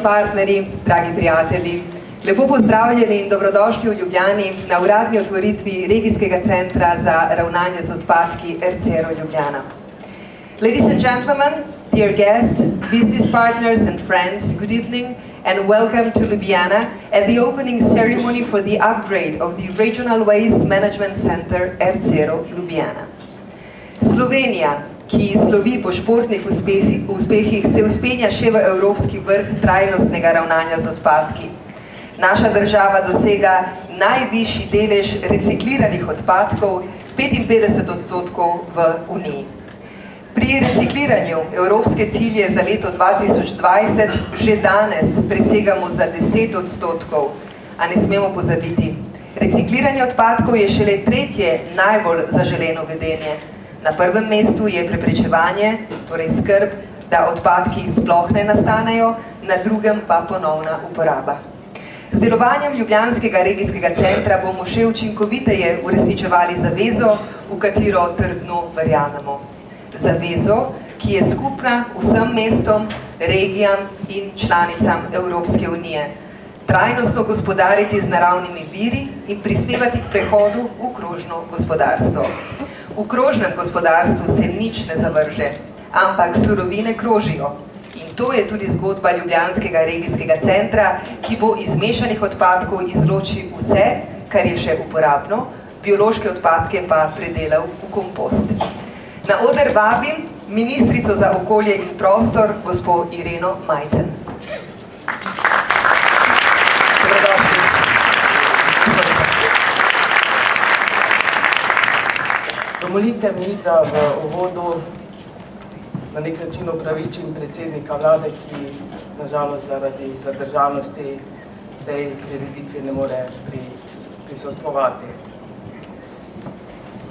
Partnerji, dragi prijatelji, lepo pozdravljeni in dobrodošli v Ljubljani na uradni otvoritvi Regijskega centra za ravnanje z odpadki Ercero Ljubljana. Ladies and gentlemen, dear guests, business partners and friends, good evening and welcome to Ljubljana at the opening ceremony for the upgrade of the Regional Waste Management Center Ercero Ljubljana. Slovenija, ki slovi po športnih uspehih, se uspenja še v evropski vrh trajnostnega ravnanja z odpadki. Naša država dosega najvišji delež recikliranih odpadkov, 55% v Uniji. Pri recikliranju evropske cilje za leto 2020 že danes presegamo za 10%, a ne smemo pozabiti. Recikliranje odpadkov je šele tretje najbolj zaželeno vedenje. Na prvem mestu je preprečevanje, torej skrb, da odpadki sploh ne nastanejo, na drugem pa ponovna uporaba. Z delovanjem Ljubljanskega regijskega centra bomo še učinkoviteje uresničevali zavezo, v katero trdno verjamemo. Zavezo, ki je skupna vsem mestom, regijam in članicam Evropske unije. Trajnostno gospodariti z naravnimi viri in prispevati k prehodu v krožno gospodarstvo. V krožnem gospodarstvu se nič ne zavrže, ampak surovine krožijo. In to je tudi zgodba Ljubljanskega regijskega centra, ki bo iz mešanih odpadkov izločil vse, kar je še uporabno, biološke odpadke pa predelal v kompost. Na oder vabim ministrico za okolje in prostor, gospo Ireno Majcen. Dovolite mi, da v uvodu na nek način opravičim predsednika vlade, ki nažalost zaradi zadržanosti tej prireditvi ne more prisostvovati.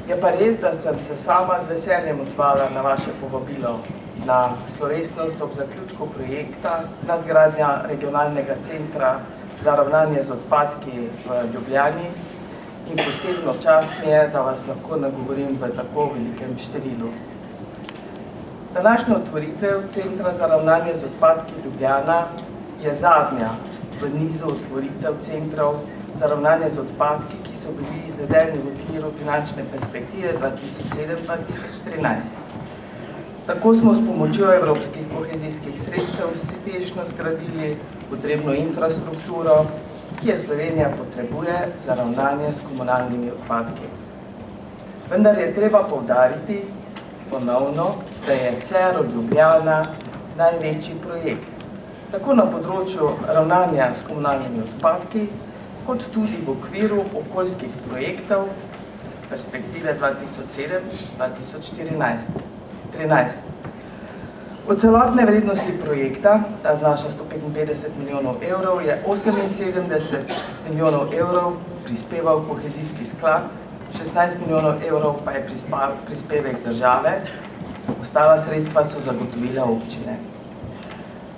Je pa res, da sem se sama z veseljem odzvala na vaše povabilo na slovesnost ob zaključku projekta nadgradnja regionalnega centra za ravnanje z odpadki v Ljubljani in posebno čast mi je, da vas lahko nagovorim v tako velikem številu. Današnja otvoritev Centra za ravnanje z odpadki Ljubljana je zadnja v nizu otvoritev centrov za ravnanje z odpadki, ki so bili izvedeni v okviru finančne perspektive 2007-2013. Tako smo s pomočjo evropskih kohezijskih sredstev uspešno zgradili potrebno infrastrukturo, ki je Slovenija potrebuje za ravnanje s komunalnimi odpadki. Vendar je treba poudariti ponovno, da je CERO Ljubljana največji projekt, tako na področju ravnanja s komunalnimi odpadki, kot tudi v okviru okoljskih projektov perspektive 2007-2013. Od celotne vrednosti projekta, ta znaša 155 milijonov evrov, je 78 milijonov evrov prispeval kohezijski sklad, 16 milijonov evrov pa je prispevek države, ostala sredstva so zagotovile občine.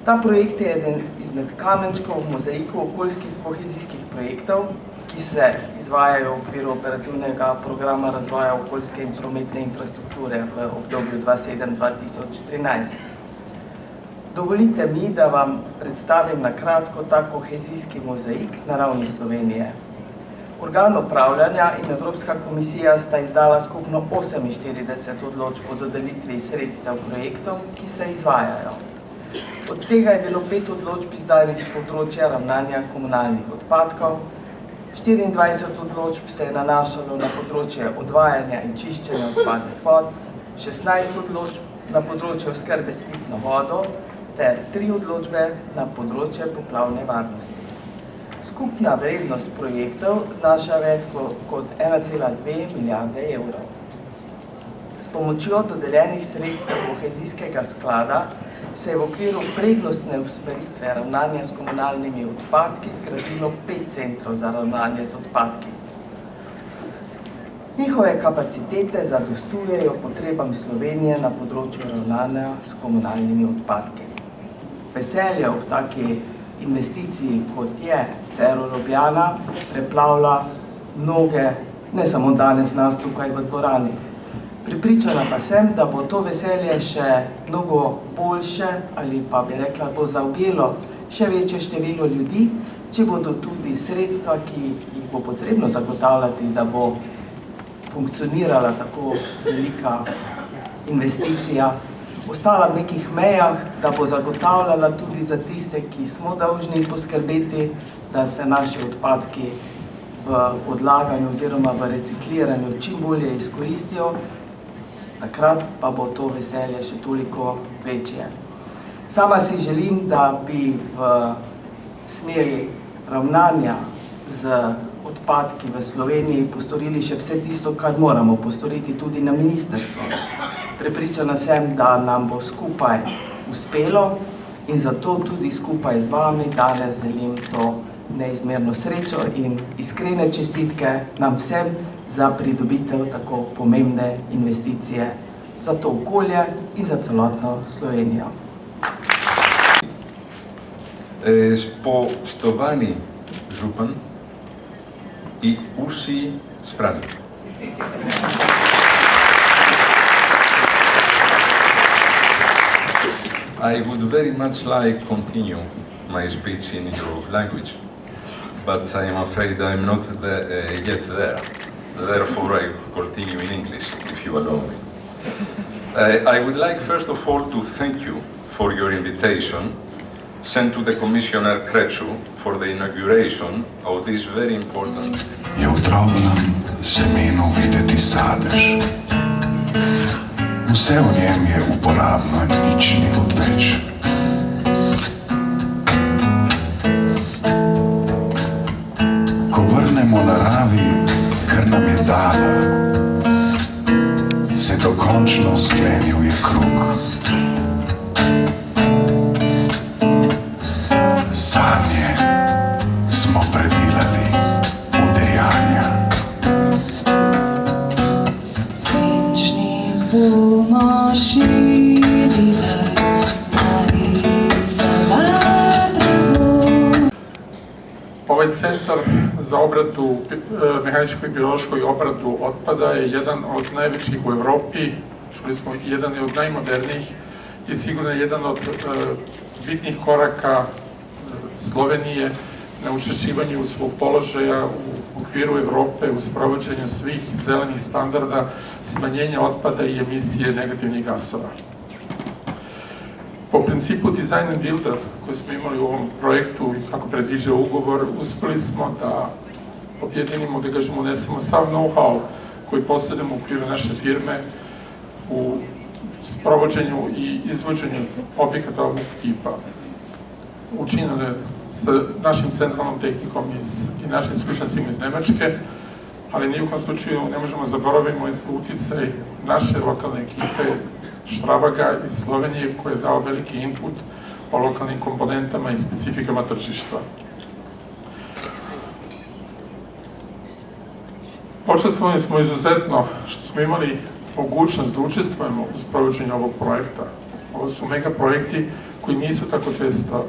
Ta projekt je eden izmed kamenčkov v mozaiku okoljskih kohezijskih projektov, ki se izvajajo v okviru operativnega programa razvoja okoljske in prometne infrastrukture v obdobju 2007-2013. Dovolite mi, da vam predstavim na kratko ta kohezijski mozaik na ravni Slovenije. Organ upravljanja in Evropska komisija sta izdala skupno 48 odločb o dodelitvi sredstev projektov, ki se izvajajo. Od tega je bilo 5 odločb izdanih z področja ravnanja komunalnih odpadkov, 24 odločb se je nanašalo na področje odvajanja in čiščenja odpadnih vod, 16 odločb na področje oskrbe s pitno vodo ter 3 odločbe na področje poplavne varnosti. Skupna vrednost projektov znaša več kot 1,2 milijarde evrov. S pomočjo dodeljenih sredstev kohezijskega sklada se je v okviru prednostne usmeritve ravnanja s komunalnimi odpadki zgradilo 5 centrov za ravnanje z odpadki. Njihove kapacitete zadostujejo potrebam Slovenije na področju ravnanja s komunalnimi odpadki. Veselje ob taki investiciji, kot je Cero Ljubljana, preplavlja mnoge, ne samo danes nas tukaj v dvorani. Pripričana pa sem, da bo to veselje še mnogo boljše ali pa bi rekla, bo zaobjelo še večje število ljudi, če bodo tudi sredstva, ki jih bo potrebno zagotavljati, da bo funkcionirala tako velika investicija, ostala v nekih mejah, da bo zagotavljala tudi za tiste, ki smo dolžni poskrbeti, da se naši odpadki v odlaganju oziroma v recikliranju čim bolje izkoristijo, takrat pa bo to veselje še toliko večje. Sama si želim, da bi v smeri ravnanja z odpadki v Sloveniji postorili še vse tisto, kar moramo postoriti tudi na ministrstvu. Prepričana sem, da nam bo skupaj uspelo in zato tudi skupaj z vami danes delim to neizmerno srečo in iskrene čestitke nam vsem za pridobitev tako pomembne investicije za to okolje in za celotno Slovenijo. Spoštovani župan i vsi sprani. I would very much like to continue my speech in your language, but I am afraid I am not yet there. Therefore, I will continue in English, if you allow me. I would like, first of all, to thank you for your invitation sent to the Commissioner Crețu for the inauguration of this very important... Je v drobnem semenu videti sadež. Vse v njem je uporabno in nič ni odveč. Ko vrnemo naravi, kar nam je dala, se dokončno sklenil je krog. Sanje smo predelali v dejanja. Svinčnik bomo šili, narisala drevo. Ovaj centar za obradu, mehaničku i biološku obradu otpada je jedan od najvećih u Evropi, čuli smo, jedan je od najmodernijih i sigurno je jedan od bitnih koraka Slovenije na učvršćivanju svog položaja u okviru Evrope u sprovođenju svih zelenih standarda, smanjenja otpada i emisije negativnih gasova. Po principu design and builder koji smo imali u ovom projektu i kako predviđa ugovor, uspeli smo da objedinimo, da kažemo, unesemo sav know-how koji posjedujemo u okviru naše firme u sprovođenju i izvođenju objekata ovog tipa. Učinjeno je sa našim centralnom tehnikom i našim stručnjacima iz Nemačke, ali ni u kom slučaju ne možemo zaboravimo uticaj naše lokalne ekipe Štrabaga iz Slovenije koji je dao veliki input o lokalnim komponentama i specifikama tržišta. Počestvovali smo izuzetno što smo imali mogućnost da učestvujemo u sprovođenju ovog projekta. Ovo su mega projekti koji nisu tako često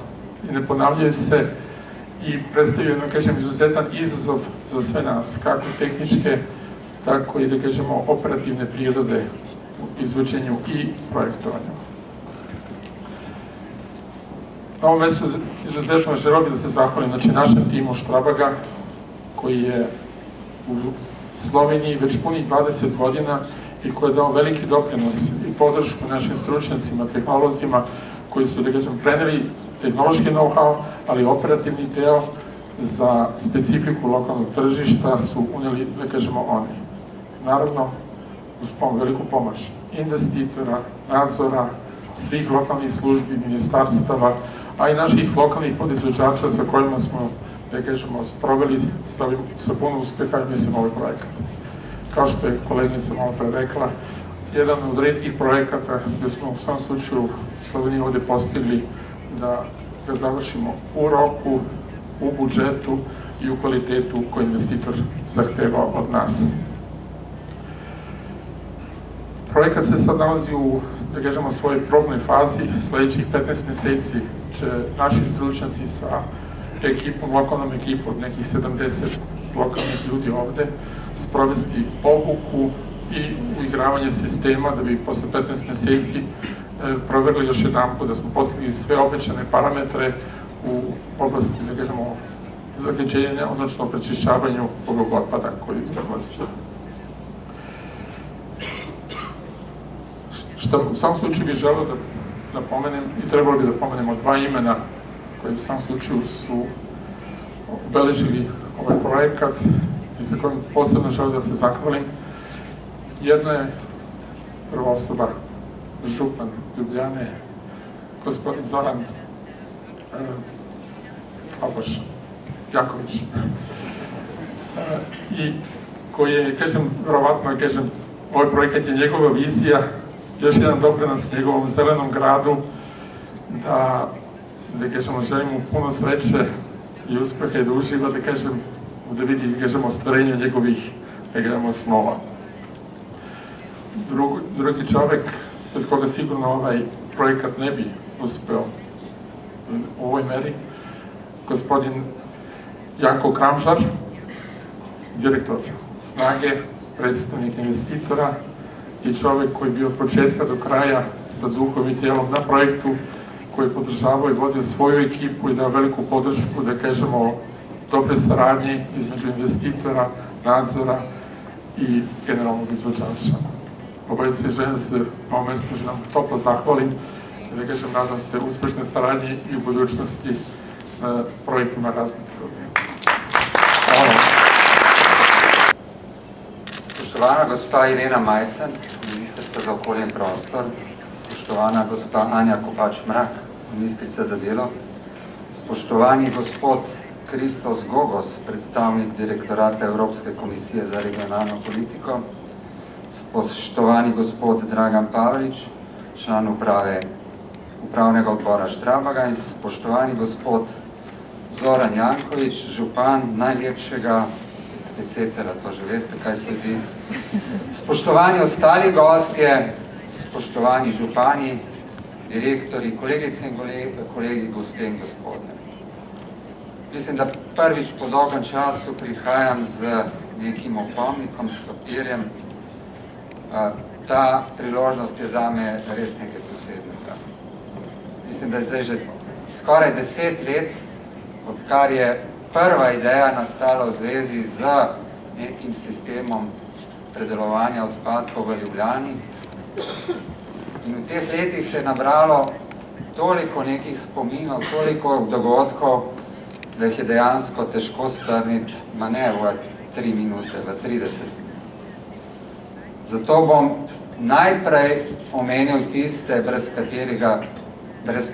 i ne ponavljaju se i predstavljaju, da kažem, izuzetan izazov za sve nas, kako tehničke, tako i, da kažemo, operativne prirode u izvođenju i projektovanju. Na ovom mjestu izuzetno želeo bih da se zahvalim našem timu Štrabaga, koji je u Sloveniji već punih 20 godina i koji je dao veliki doprinos i podršku našim stručnjacima, tehnolozima, koji su, da kažem, preneli tehnološki know-how, ali operativni deo za specifiku lokalnog tržišta su unijeli, da kažemo, oni. Naravno, uz veliku pomoć investitora, nadzora, svih lokalnih službi, ministarstava, a i naših lokalnih podizvođača sa kojima smo, da kažemo, sproveli sa puno uspeha i mislim ovaj projekat. Kao što je koleginica malo pre rekla, jedan od retkih projekata gde smo u svom slučaju u Sloveniji ovde postigli da ga završimo u roku, u budžetu i u kvalitetu koji investitor zahteva od nas. Projekat se sad nalazi u, da kažemo, svojoj probnoj fazi. Sledećih 15 meseci će naši stručnjaci sa ekipom, lokalnom ekipom od nekih 70 lokalnih ljudi ovde sprovesti obuku i uigravanje sistema da bi posle 15 meseci proverili još jedan put da smo postigli sve obećane parametre u oblasti, da kažemo, zagađenja, odnosno prečišćavanju ovog otpada koji odlazi. U samom slučaju bih želeo da napomenem i trebalo bi da pomenemo dva imena koje u samom slučaju su obeležili ovaj projekat i za kojim posebno želim da se zahvalim. Jedna je prva osoba, župan Ljubljane, gospodin Zoran Jaković, i koji je, kažem, verovatno, kažem, ovaj projekat je njegova vizija, još jedan doprinos njegovom zelenom gradu, da kažemo, želim mu puno sreće i uspeha i da uživa, da kažem, da vidi, da kažemo, ostvarenje njegovih, da kažemo, snova. Drugi čovek, bez koga sigurno ovaj projekat ne bi uspeo u ovoj meri, gospodin Janko Kramžar, direktor Snage, predstavnik investitora i čovek koji je bio od početka do kraja sa duhom i tijelom na projektu, koji je podržavao i vodio svoju ekipu i dao veliku podršku, da kažemo, dobre saradnje između investitora, nadzora i generalnog izvođača. Obojice želim da se na ovom mjestu toplo zahvalim i da kažem, nadam se uspešne saradnje i u budućnosti na projektima raznih ljudi. Hvala. Spoštovana gospa Irena Majcen, ministrica za okolje in prostor, spoštovana gospa Anja Kopač-Mrak, ministrica za delo, spoštovani gospod Kristos Gogos, predstavnik direktorata Evropske komisije za regionalno politiko, spoštovani gospod Dragan Pavlič, član upravnega odbora Štrabaga, in spoštovani gospod Zoran Janković, župan najlepšega, etc. To že veste, kaj sledi. Spoštovani ostali gostje, spoštovani župani, direktori, kolegice in kolegi, gospe in gospodje. Mislim, da prvič po dolgem času prihajam z nekim opomnikom, s papirjem. Ta priložnost je zame res nekaj posebnega. Mislim, da je zdaj že skoraj 10 let, odkar je prva ideja nastala v zvezi z nekim sistemom predelovanja odpadkov v Ljubljani. In v teh letih se je nabralo toliko nekih spominov, toliko dogodkov, da jih je dejansko težko strniti, ma ne v 3 minute, v 30. Zato bom najprej omenil tiste, brez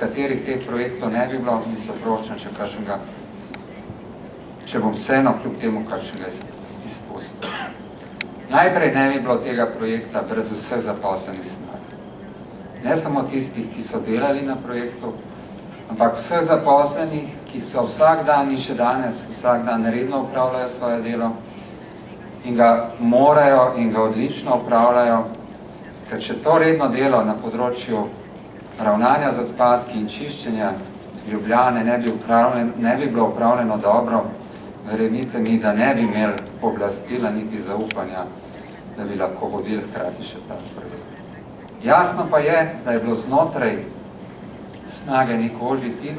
katerih teh projektov ne bi bilo, in se oproščam, če bom vseeno kljub temu kakšnega izpustil. Najprej ne bi bilo tega projekta brez vseh zaposlenih snag. Ne samo tistih, ki so delali na projektu, ampak vseh zaposlenih, ki so vsak dan in še danes vsak dan redno upravljajo svoje delo in ga morajo in ga odlično upravljajo, ker če to redno delo na področju ravnanja z odpadki in čiščenja Ljubljane ne bi bilo upravljeno dobro, verjemite mi, da ne bi imeli pooblastila niti zaupanja, da bi lahko vodili hkrati še ta projekt. Jasno pa je, da je bilo znotraj snage nek ožji tim,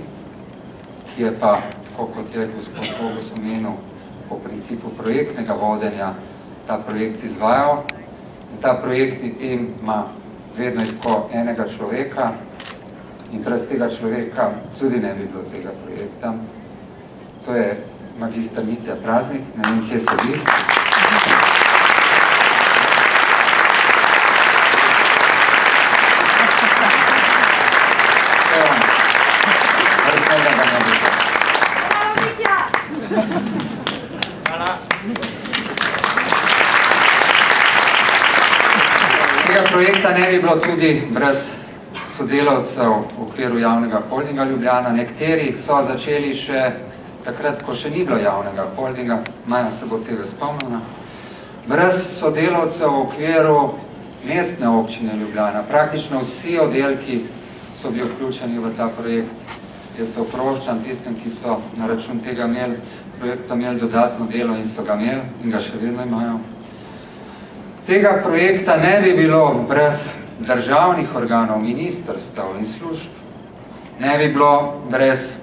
ki je pa, tako kot je gospod Bogus omenil, po principu projektnega vodenja ta projekt izvajal. In ta projektni tim ima vedno tako enega človeka in brez tega človeka tudi ne bi bilo tega projekta. To je magister Mitja Praznik, ne vem, kje sedi. Tega projekta ne bi bilo tudi brez sodelavcev v okviru javnega holdinga Ljubljana. Nekateri so začeli še takrat, ko še ni bilo javnega holdinga, Maja se bo tega spomnila. Brez sodelavcev v okviru mestne občine Ljubljana. Praktično vsi oddelki so bili vključeni v ta projekt. Jaz se oproščam tistim, ki so na račun tega projekta imeli dodatno delo in so ga imeli in ga še vedno imajo. Tega projekta ne bi bilo brez državnih organov, ministrstev in služb. Ne bi bilo brez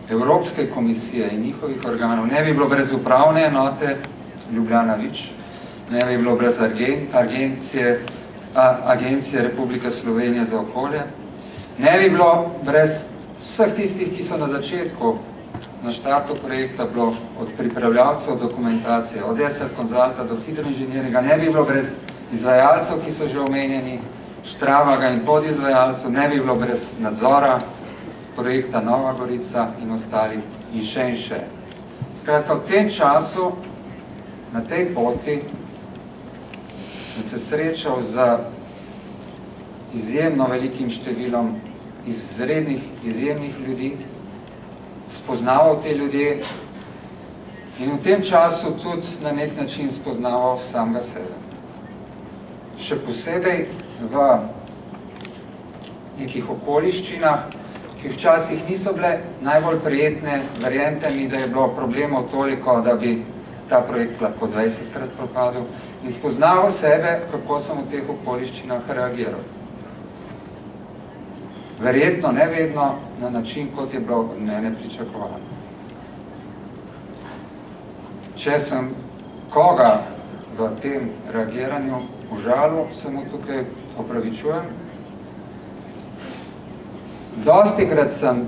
Evropske komisije in njihovih organov, ne bi bilo brez upravne enote Ljubljana Vič, ne bi bilo brez Agencije Republike Slovenije za okolje, ne bi bilo brez vseh tistih, ki so na začetku, na štartu projekta bilo od pripravljavcev dokumentacije, od SL Konzulta do hidroinženiringa, ne bi bilo brez izvajalcev, ki so že omenjeni, Štravaga in podizvajalcev, ne bi bilo brez nadzora projekta Nova Gorica in ostalih in še. Skratka, v tem času, na tej poti, sem se srečal z izjemno velikim številom izjemnih ljudi, spoznaval te ljudje in v tem času tudi na nek način spoznaval samega sebe. Še posebej v nekih okoliščinah, ki včasih niso bile najbolj prijetne, verjemite mi, da je bilo problemov toliko, da bi ta projekt lahko 20-krat propadel in spoznaval sebe, kako sem v teh okoliščinah reagiral. Verjetno ne vedno na način, kot je bilo od mene pričakovano. Če sem koga v tem reagiranju užalil, se mu tukaj opravičujem. Dostikrat sem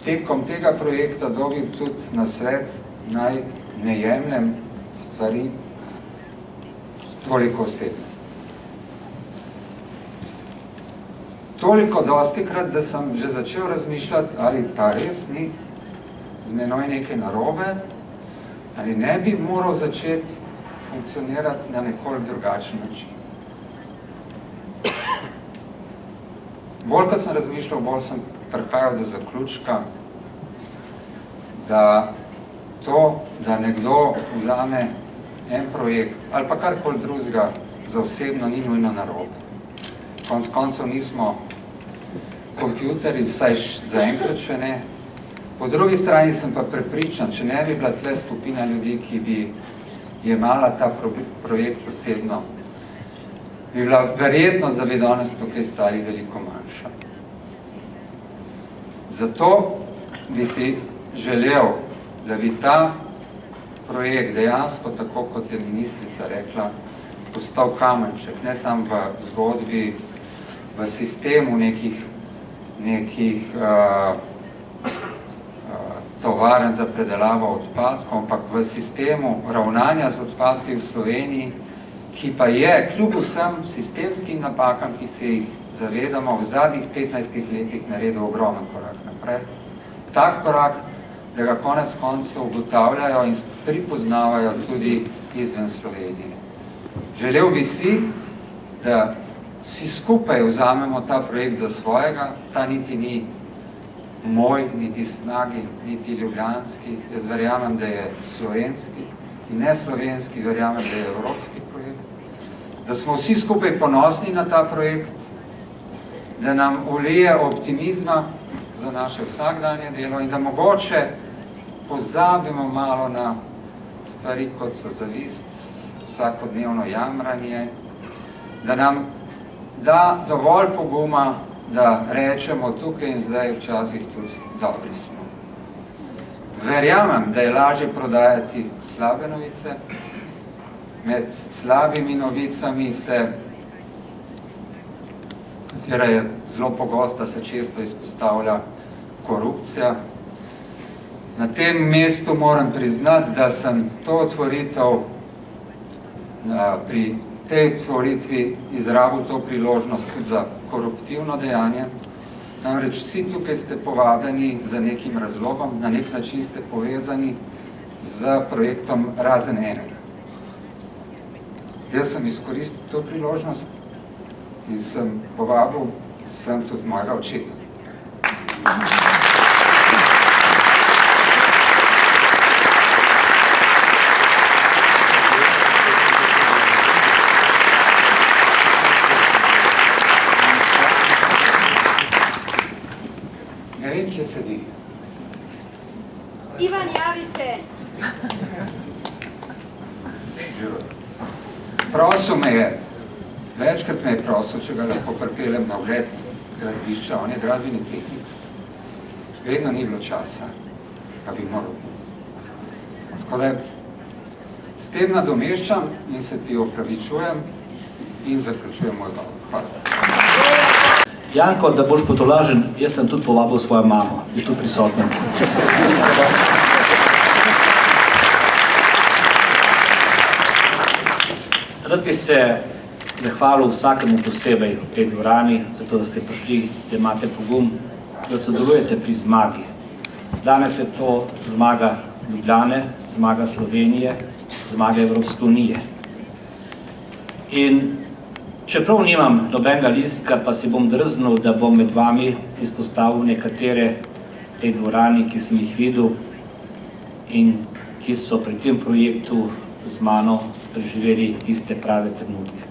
tekom tega projekta dobil tudi nasvet, naj ne jemljem stvari toliko osebno. Toliko dostikrat, da sem že začel razmišljati, ali pa res ni z menoj nekaj narobe, ali ne bi moral začeti funkcionirati na nekoliko drugačen način. Bolj, ko sem razmišljal, bolj sem prihajal do zaključka, da to, da nekdo vzame en projekt ali pa karkoli drugega za osebno, ni nujno narobe. Konec koncev nismo kompjuterji, vsaj zaenkrat še ne. Po drugi strani sem pa prepričan, če ne bi bila tle skupina ljudi, ki bi jemala ta projekt osebno, bi bila verjetnost, da bi danes tukaj stali veliko manjša. Zato bi si želel, da bi ta projekt dejansko, tako kot je ministrica rekla, postal kamenček, ne samo v zgodbi, v sistemu nekih tovarn za predelavo odpadkov, ampak v sistemu ravnanja z odpadki v Sloveniji, ki pa je kljub vsem sistemskim napakam, ki se jih zavedamo, v zadnjih 15 letih naredil ogromen korak naprej. Tak korak, da ga konec koncev ugotavljajo in pripoznavajo tudi izven Slovenije. Želel bi si, da vsi skupaj vzamemo ta projekt za svojega, ta niti ni moj, niti Snagi, niti ljubljanski, jaz verjamem, da je slovenski in ne slovenski, verjamem, da je evropski projekt, da smo vsi skupaj ponosni na ta projekt, da nam ulije optimizma za naše vsakdanje delo in da mogoče pozabimo malo na stvari, kot so zavist, vsakodnevno jamranje, da nam da dovolj poguma, da rečemo tukaj in zdaj včasih tudi dobri smo. Verjamem, da je lažje prodajati slabe novice. Med slabimi novicami katera je zelo pogosta, se često izpostavlja korupcija. Na tem mestu moram priznati, da sem to otvoritev, pri tej otvoritvi izrabil to priložnost tudi za koruptivno dejanje. Namreč vsi tukaj ste povabljeni za nekim razlogom, na nek način ste povezani z projektom Razen enega. Jaz sem izkoristil to priložnost in sem povabil sem tudi mojega očeta. Ne vem, kje sedi. Ivan, javi se. Prosil me je, večkrat me je prosil, če ga lahko pripeljem na ogled gradbišča, on je gradbeni tehnik. Vedno ni bilo časa, pa bi moral biti. Tako da s tem nadomeščam in se ti opravičujem in zaključujem moj govor. Hvala. Janko, da boš potolažen, jaz sem tudi povabil svojo mamo, je tu prisotna. Rad bi se zahvalil vsakemu posebej v tej dvorani, zato da ste prišli, da imate pogum, da sodelujete pri zmagi. Danes je to zmaga Ljubljane, zmaga Slovenije, zmaga Evropske unije. In čeprav nimam nobenega listka, pa si bom drznil, da bom med vami izpostavil nekatere tej dvorani, ki sem jih videl in ki so pri tem projektu z mano preživeli tiste prave trenutke.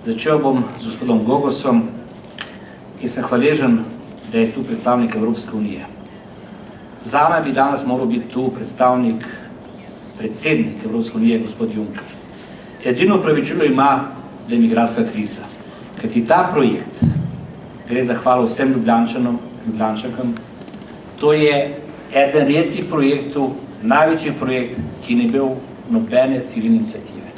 Začel bom z gospodom Gogosom in sem hvaležen, da je tu predstavnik Evropske unije. Zame bi danes moral biti tu predsednik Evropske unije, gospod Juncker. Edino opravičilo ima, da je migracijska kriza. Kajti ta projekt, gre za hvalo vsem Ljubljančanom, Ljubljančankam, to je eden redkih projektov, največji projekt, ki ni bil nobene civilne iniciative.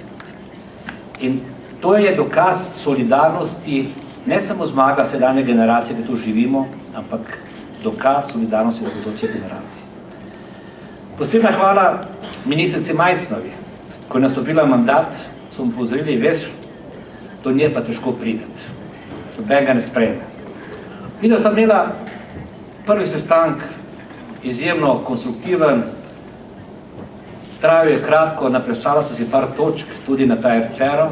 In to je dokaz solidarnosti, ne samo zmaga sedanje generacije, ki tu živimo, ampak dokaz solidarnosti do bodoče generacije. Posebna hvala ministrici Majcnovi, ko je nastopila mandat, so mu pozorili, veš, do nje pa težko prideti. Noben ga ne sprejme. Videla sem imela prvi sestank, izjemno konstruktiven, trajal je kratko, napresala so si par točk tudi na ta RCR-o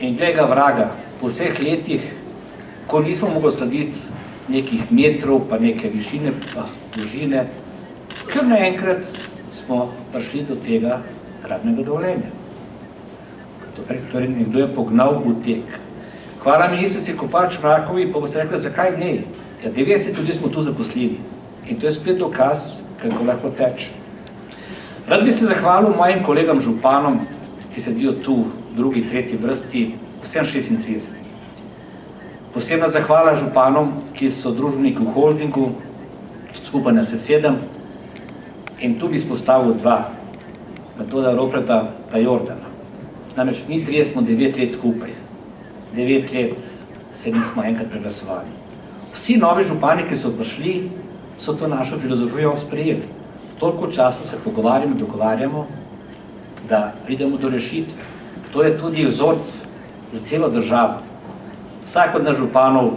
in glej ga vraga, po vseh letih, ko nismo mogli slediti nekih metrov, pa neke višine, pa dolžine, kar naenkrat smo prišli do tega gradbenega dovoljenja. Torej, nekdo je pognal v tek. Hvala ministrici Kopač Mrakovi, pa bo se rekla, zakaj ne? Ja, 90 ljudi smo tu zaposlili in to je spet dokaz, kako lahko teče. Rad bi se zahvalil mojim kolegam županom, ki sedijo tu v drugi, tretji vrsti, vsem 36. Posebna zahvala županom, ki so družbeniki v holdingu, skupaj nas je 7. In tu bi izpostavil 2, Metoda Ropreta pa Jordana. Namreč mi 3 smo 9 let skupaj. 9 let se nismo enkrat preglasovali. Vsi novi župani, ki so prišli, so to našo filozofijo sprejeli. Toliko časa se pogovarjamo, dogovarjamo, da pridemo do rešitve. To je tudi vzorc za celo državo. Vsak od nas županov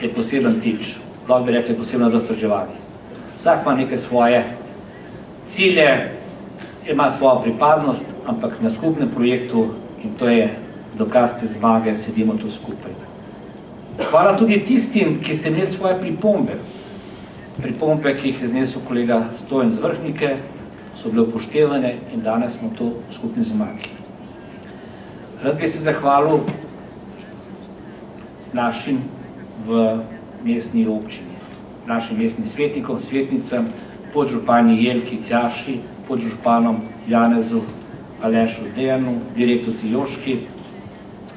je poseben tič, lahko bi rekli posebno razstraževanje. Vsak ima neke svoje cilje, ima svojo pripadnost, ampak na skupnem projektu, in to je dokaz te zmage, sedimo tu skupaj. Hvala tudi tistim, ki ste imeli svoje pripombe. Pripombe, ki jih je znesel kolega Stojan z Vrhnike, so bile upoštevane in danes smo to v skupni zmagi. Rad bi se zahvalil našim v mestni občini, našim mestnim svetnikom, svetnicam, podžupani Jelki Tjaši, podžupanom Janezu Alešu Dejanu, direktorci Joški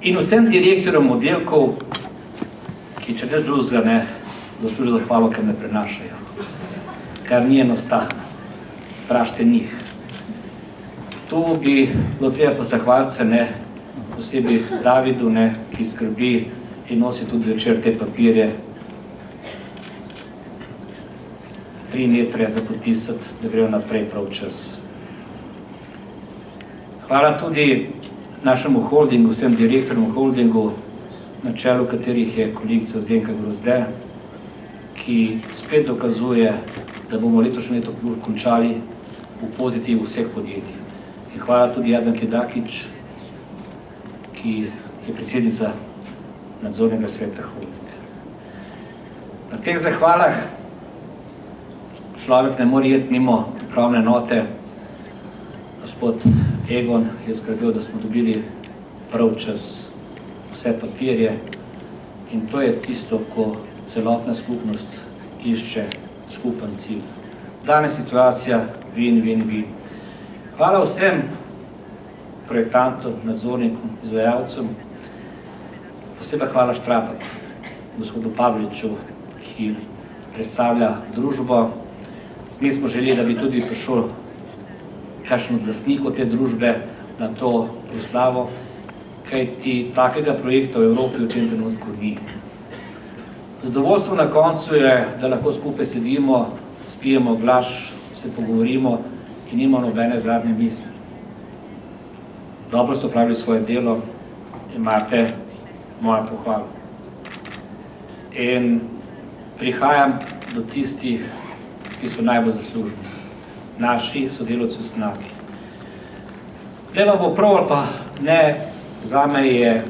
in vsem direktorjem oddelkov, ki če ne drugega ne zaslužijo zahvalo, ker me prenašajo. Kar ni enostavno. Vprašajte njih. Tu bi bilo treba zahvaliti se, ne, posebej Davidu, ne, ki skrbi in nosi tudi zvečer te papirje 3 metre za podpisati, da grejo naprej prav čas. Hvala tudi našemu holdingu, vsem direktorjem holdingu, na čelu katerih je kolegica Zdenka Grozde, ki spet dokazuje, da bomo letošnje leto končali v pozitivu vseh podjetij. In hvala tudi Jadranki Dakić, ki je predsednica nadzornega sveta holdinga. Na teh zahvalah človek ne more iti mimo upravne enote. Gospod Egon je skrbel, da smo dobili prav čas vse papirje in to je tisto, ko celotna skupnost išče skupen cilj. Danes situacija win-win-win. Hvala vsem projektantom, nadzornikom, izvajalcem. Posebej hvala Štrabaku, gospodu Pavliču, ki predstavlja družbo. Mi smo želeli, da bi tudi prišel kakšen od lastnikov te družbe na to proslavo, kajti takega projekta v Evropi v tem trenutku ni. Zadovoljstvo na koncu je, da lahko skupaj sedimo, spijemo glas, se pogovorimo in nimamo nobene zadnje misli. Dobro ste opravili svoje delo, imate mojo pohvalo. In prihajam do tistih, ki so najbolj zaslužni. Naši sodelavci v Snagi. Ne vam bo prav ali pa ne, zame je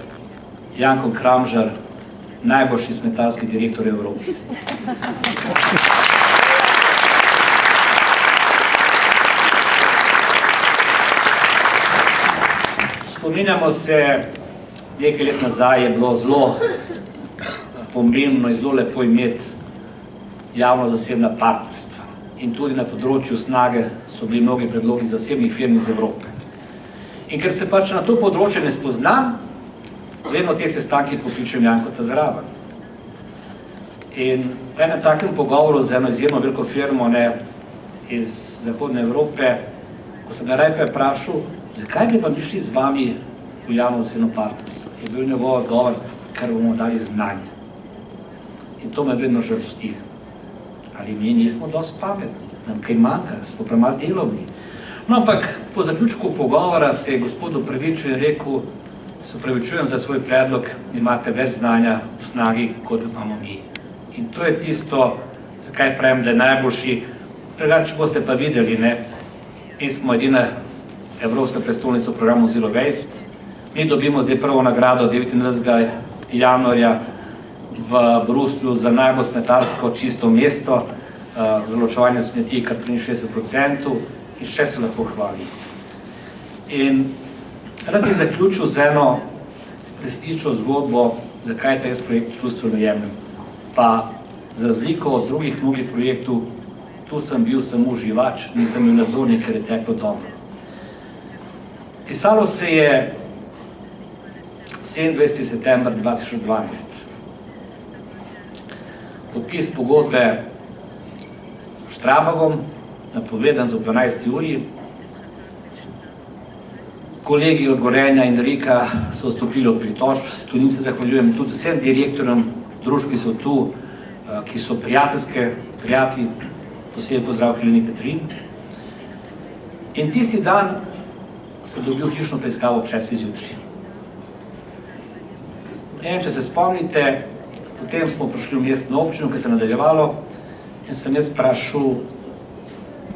Janko Kramžar najboljši smetarski direktor Evrope. Spominjamo se, nekaj let nazaj je bilo zelo pomembno in zelo lepo imeti javno-zasebna partnerstva. In tudi na področju Snage so bili mnogi predlogi zasebnih firm iz Evrope. In ker se pač na to področje ne spoznam, vedno te sestanke pokličem Jankota zraven. In v enem takem pogovoru z eno izjemno veliko firmo iz Zahodne Evrope, ko sem ga najprej vprašal, zakaj bi pa mi šli z vami v javno-zasebno partnerstvo, je bil njegov odgovor, ker bomo dali znanje. In to me vedno žalosti. Ali mi nismo dosti pametni, nam kaj manjka, smo premalo delovni. No, ampak po zaključku pogovora se je gospod opravičil in rekel, se opravičujem za svoj predlog, imate več znanja v Snagi, kot imamo mi. In to je tisto, zakaj pravim, da je najboljši. Drugače boste pa videli, mi smo edina evropska prestolnica v programu Zero Waste. Mi dobimo zdaj prvo nagrado 29. januarja v Bruslju za najbolj smetarsko čisto mesto, za ločevanje smeti kar 63% in še se lahko hvali. In rad bi zaključil z eno resnično zgodbo, zakaj ta projekt čustveno jemljem. Pa za razliko od drugih mnogih projektov, tu sem bil samo uživač, nisem bil nadzornik, ker je teklo dobro. Pisalo se je 27. september 2012. Podpis pogodbe Štrabagom, napovedan za 12. uri. Kolegi od Gorenja in Rika so vstopili v pritožb, tu njim se zahvaljujem, tudi vsem direktorjem družb, ki so tu, ki so prijatelji, posebej pozdrav Heleni Petrin. In tisti dan sem dobil hišno preiskavo čez izjutri. Ne vem, če se spomnite, potem smo prišli v mestno občino, ki se je nadaljevalo, in sem jaz vprašal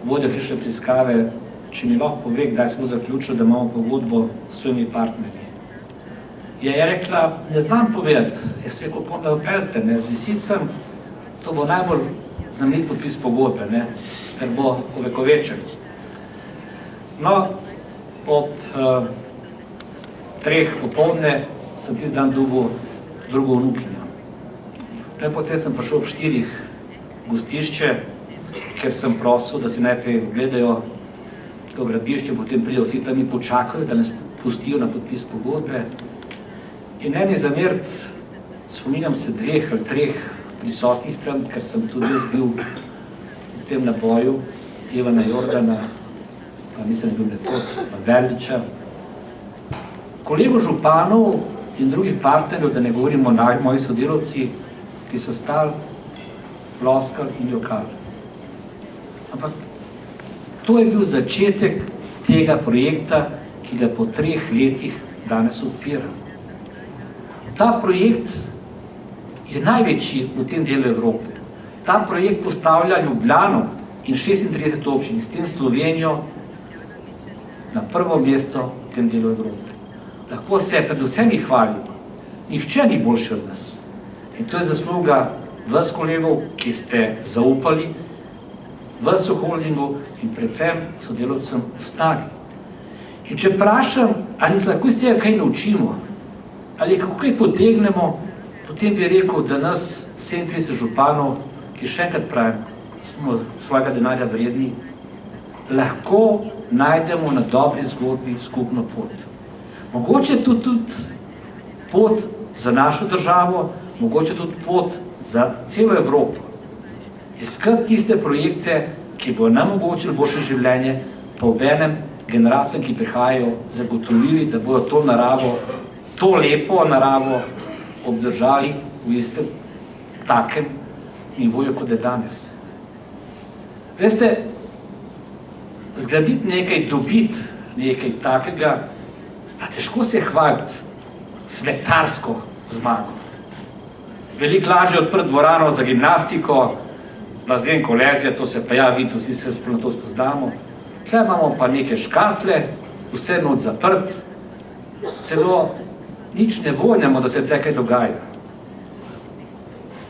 vodjo hišne preiskave, če mi lahko pove, kdaj smo zaključili, da imamo pogodbo s svojimi partnerji. Je rekla, ne znam povedati, jaz rekel, pa me opeljte, z Lisicem, to bo najbolj znamenit podpis pogodbe, ker bo ovekovečen. No, ob 3 popoldne sem tisti dan dobil drugo vnukinjo. Potem sem prišel ob 4 gostišče, ker sem prosil, da si najprej gledajo to grabišče, potem pridejo vsi tam in počakajo, da nas pustijo na podpis pogodbe. In eni zameriti spominjam se 2 ali 3 prisotnih tam, ker sem tudi jaz bil v tem naboju, Ivana Jordana, pa mislim, da je bil Metod, pa Verliča. Kolego županov in drugih partnerjev, da ne govorimo o moji sodelavci, ki so stali, ploskali in jokali. Ampak to je bil začetek tega projekta, ki ga po 3 letih danes odpira. Ta projekt je največji v tem delu Evrope. Ta projekt postavlja Ljubljano in 36 občin, s tem Slovenijo, na prvo mesto v tem delu Evrope. Lahko se predvsem jih hvalimo. Nihče ni boljši od nas. In to je zasluga vas kolegov, ki ste zaupali, vas v holdingu in predvsem sodelavcem v Snagi. In če vprašam, ali se lahko iz tega kaj naučimo, ali kako kaj potegnemo, potem bi rekel, da nas 37 županov, ki še enkrat pravim, smo svojega denarja vredni, lahko najdemo na dobri zgodbi skupno pot. Mogoče tudi pot za našo državo, mogoče tudi pot za celo Evropo. Iskati tiste projekte, ki bodo nam omogočili boljše življenje, pa obenem generacijam, ki prihajajo, zagotovili, da bodo to naravo, to lepo naravo obdržali v istem takem nivoju, kot je danes. Veste, zgraditi nekaj, dobiti nekaj takega, pa težko se hvaliti svetarsko zmago. Veliko lažje odprti dvorano za gimnastiko, bazen, kolezija, to se pa ja, vi vsi se na to spoznamo. Tukaj imamo pa neke škatle, vse noč zaprt, celo nič ne vonjamo, da se tukaj dogaja.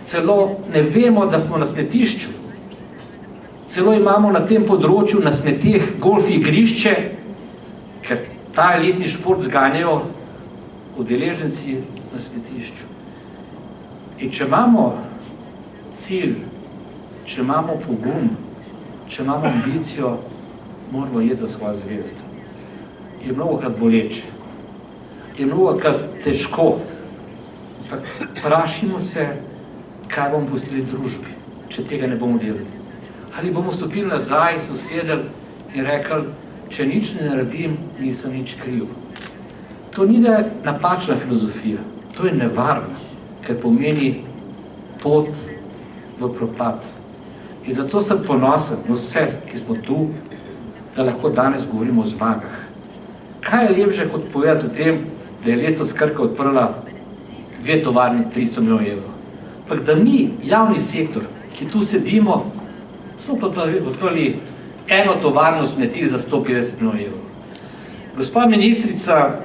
Celo ne vemo, da smo na smetišču. Celo imamo na tem področju na smeteh golf igrišče, ker ta elitni šport zganjajo udeleženci na smetišču. In če imamo cilj, če imamo pogum, če imamo ambicijo, moramo jeti za svojo zvezdo. Je mnogokrat boleče, je mnogokrat težko. Vprašajmo se, kaj bomo pustili družbi, če tega ne bomo delali. Ali bomo stopili nazaj, se usedeli in rekli, če nič ne naredim, nisem nič kriv. To ni napačna filozofija, to je nevarno, ker pomeni pot v propad. In zato sem ponosen na vse, ki smo tu, da lahko danes govorimo o zmagah. Kaj je lepše kot povedati o tem, da je letos Krka odprla 2 tovarni 300 milijonov evrov. Ampak da mi, javni sektor, ki tu sedimo, smo pa odprli 1 tovarno smeti za 150 milijonov evrov. Gospa ministrica,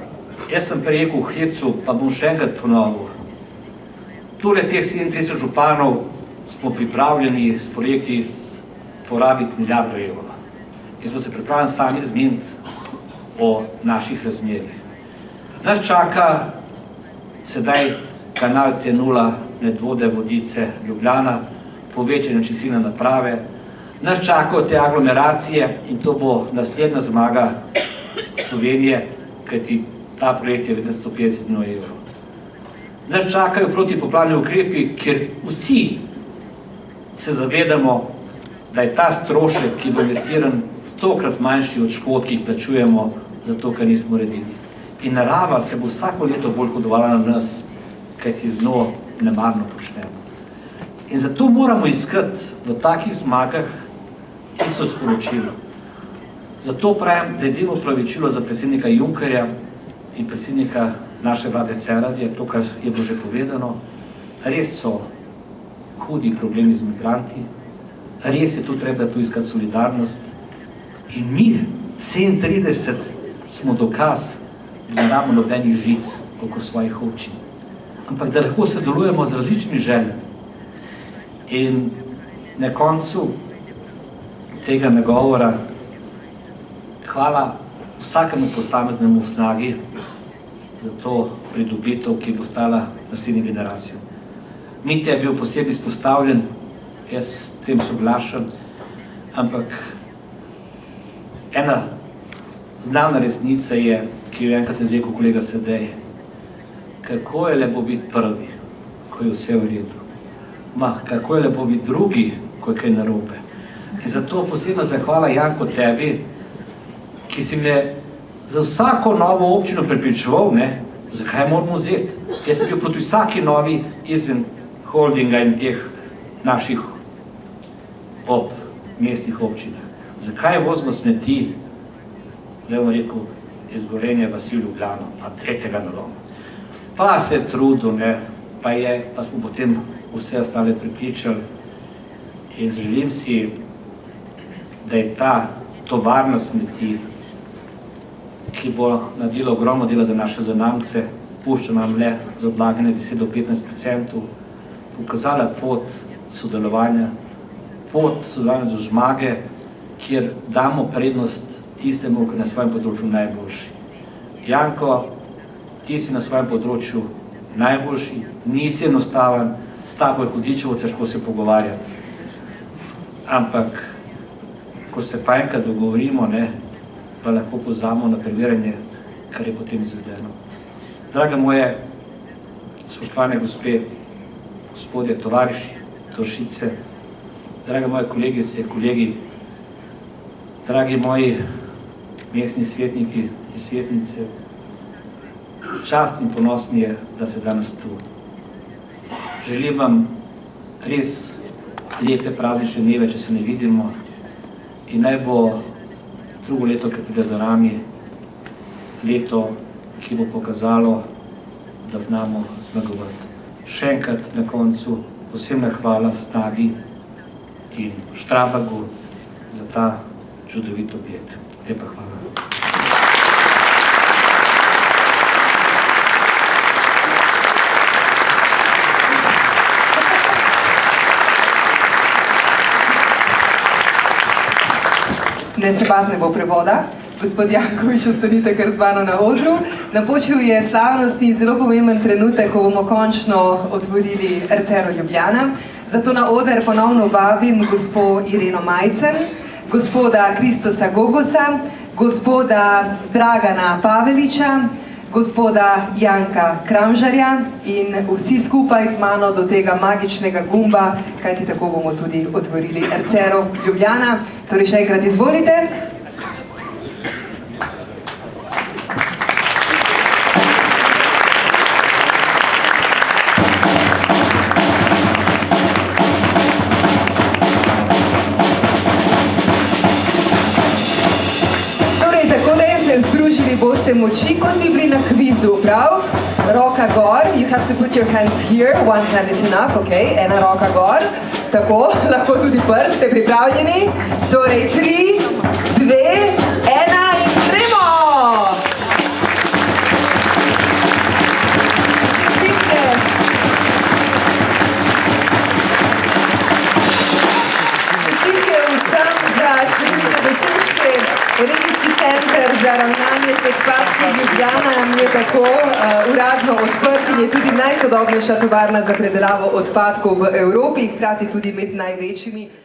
jaz sem prej rekel v hecu, pa bom še enkrat ponovil. Tole teh 37 županov smo pripravljeni s projekti porabiti milijardo evrov. In smo se pripravljeni sami zmeniti o naših razmerih. Nas čaka sedaj kanal C0, Medvode, Vodice, Ljubljana, povečanje čistilne naprave. Nas čakajo te aglomeracije in to bo naslednja zmaga Slovenije, kajti ta projekt je vreden 150 milijonov evrov. Nas čakajo protipoplavni ukrepi, ker vsi se zavedamo, da je ta strošek, ki bo investiran, 100-krat manjši od škod, ki jih plačujemo, zato ker nismo uredili. In narava se bo vsako leto bolj hodovala na nas, kajti z njo nemarno počnemo. In zato moramo iskati v takih zmagah tisto sporočilo. Zato pravim, da je edino opravičilo za predsednika Junckerja in predsednika naše vlade Cerarja, to, kar je bilo že povedano, res so hudi problemi z migranti, res je tu treba tu iskati solidarnost in mi, 37, smo dokaz, da ne imamo nobenih žic okoli svojih občin, ampak da lahko sodelujemo z različnimi željami. In na koncu tega nagovora hvala vsakemu posameznemu v Snagi za to pridobitev, ki bo stala naslednji generacijo. Mitja je bil posebej izpostavljen, jaz s tem soglašam, ampak ena znana resnica je, ki jo enkrat je rekel kolega Sedej, kako je lepo biti prvi, ko je vse v redu. Kako je lepo biti drugi, ko je kaj narobe. In zato posebna zahvala, Janko, tebi, ki si me za vsako novo občino prepričeval, zakaj moramo vzeti. Jaz sem bil proti vsaki novi izven holdinga in teh naših mestnih občinah. Zakaj vozimo smeti, da bom rekel, iz Gorenja vasi v Ljubljano, pa tretjega naloma. Pa se je trudil, pa smo potem vse ostale pripričali in želim si, da je ta tovarna smeti, ki bo naredila ogromno dela za naše zanamce, pušča nam le za odlaganje 10 do 15%, pokazala pot sodelovanja do zmage, kjer damo prednost tistemu, ki je na svojem področju najboljši. Janko, ti si na svojem področju najboljši, nisi enostaven, s tabo je hudičevo težko se pogovarjati. Ampak, ko se pa enkrat dogovorimo, pa lahko pozvamo na preverjanje, kar je potem izvedeno. Draga moje, spoštovane gospe, gospodje, tovariši, tovarišice, drage moje kolegice, kolegi, dragi moji mestni svetniki in svetnice, čast in ponos mi je, da se danes tu. Želim vam res lepe praznične dneve, če se ne vidimo, in naj bo drugo leto, ki pride za nami, leto, ki bo pokazalo, da znamo zmagovati. Še enkrat na koncu posebna hvala Snagi in Štrabagu za ta čudovit objekt. Lepa hvala. Ne se bati, ne bo prevoda. Gospod Jankovič, ostanite kar z mano na odru. Napočil je slavnostni in zelo pomemben trenutek, ko bomo končno otvorili Arcero Ljubljana. Zato na oder ponovno vabim gospo Ireno Majcen, gospoda Kristosa Gogosa, gospoda Dragana Paveliča, gospoda Janka Kramžarja in vsi skupaj z mano do tega magičnega gumba, kajti tako bomo tudi otvorili Arcero Ljubljana. Torej še enkrat izvolite. Boste moči, kot bi bili na kvizu, prav? Roka gor, you have to put your hands here, one hand is enough, ok, ena roka gor, tako, lahko tudi prst, ste pripravljeni? Torej, 3, 2, 1 in gremo! Čestitke! Čestitke vsem za čudovite dosežke. Regijski center za ravnanje z odpadki Ljubljana je tako uradno odprt in je tudi najsodobnejša tovarna za predelavo odpadkov v Evropi, hkrati tudi med največjimi.